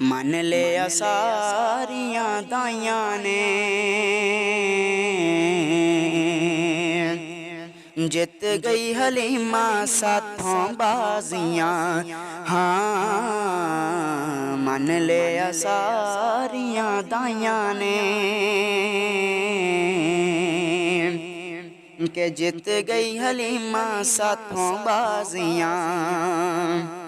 मन लिया सारियां दाइयां ने, जित गई हलीमा साथों बाजियां। हाँ मन लिया सारियां दाइयां ने, के जित गई हलीमा साथों बाजियां।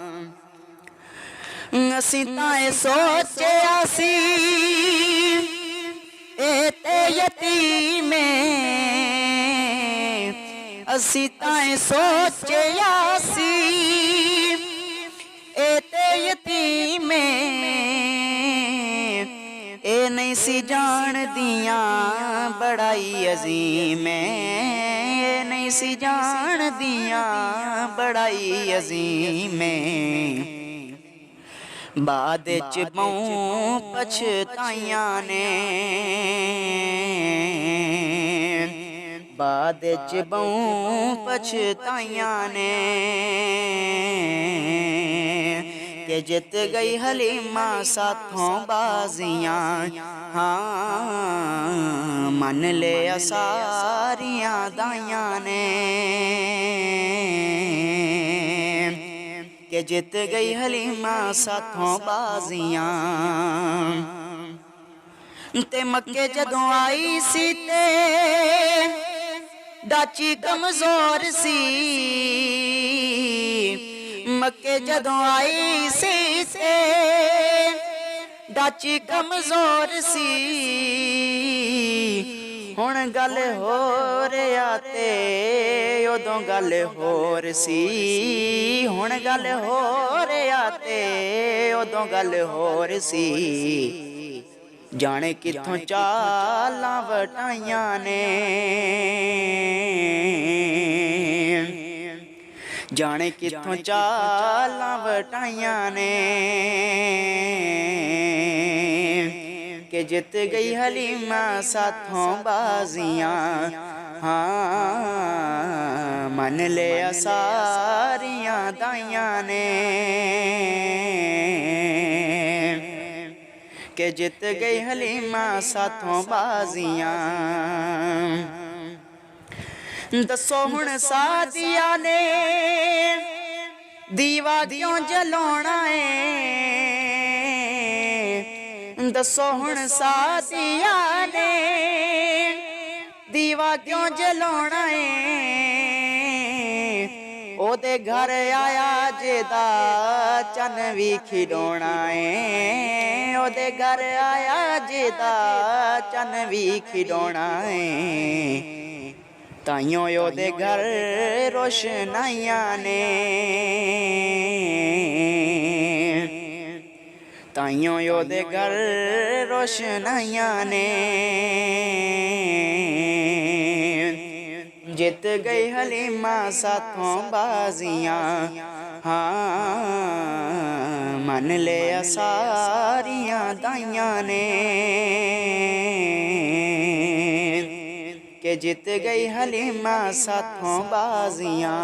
असी ताए सोचिया सी ते यतीमे, असी ताए सोचिया सी ते यतीमे। ए नहीं सी जान दिया बड़ाई अजीम, ए नहीं सी जान दिया बड़ाई अजीम। बाद च बहु पछताइयां ने, बाद च बहु पछताइयां ने, के जित गई हलीमा साथों बाजियां। हाँ मन लिया सारियां दाइयां ने, के जित गई हलीमा साथों बाजियां। ते मक्के जदों आई सी ते डाची कमजोर सी, मक्के जदों आई सी ते डाची कमजोर सी। हुण गल हो रहा ते उदों गल होर सी, हुण गल हो रहा ते उदों गल होर सी। जाने कित्थों चालां वटाइयां ने, जाने कित्थों चालां वटाइयां ने, के जित गई हलीमा साथों बाजियां। हाँ मन लिया सारियां दाइयां ने, के जित गई हलीमा साथों बाजियां। दसो हुण सादिया ने दीवा क्यों जलाउणा है, दसो हुण सादिया ने दीवा क्यों जलाउणा है। ओदे घर आया जेदा चन भी खिडौना है, ओदे घर आया जेदा चन भी खिडौना है। ताइयों ओदे घर रोशनाइयां ने, ताइयों ओदे घर रोशनाइयां ने, जित गई हलीमा साथों बाजियां। हाँ मन लिया सारियां दाइयां ने, के जित गई हलीमा साथों बाजियां।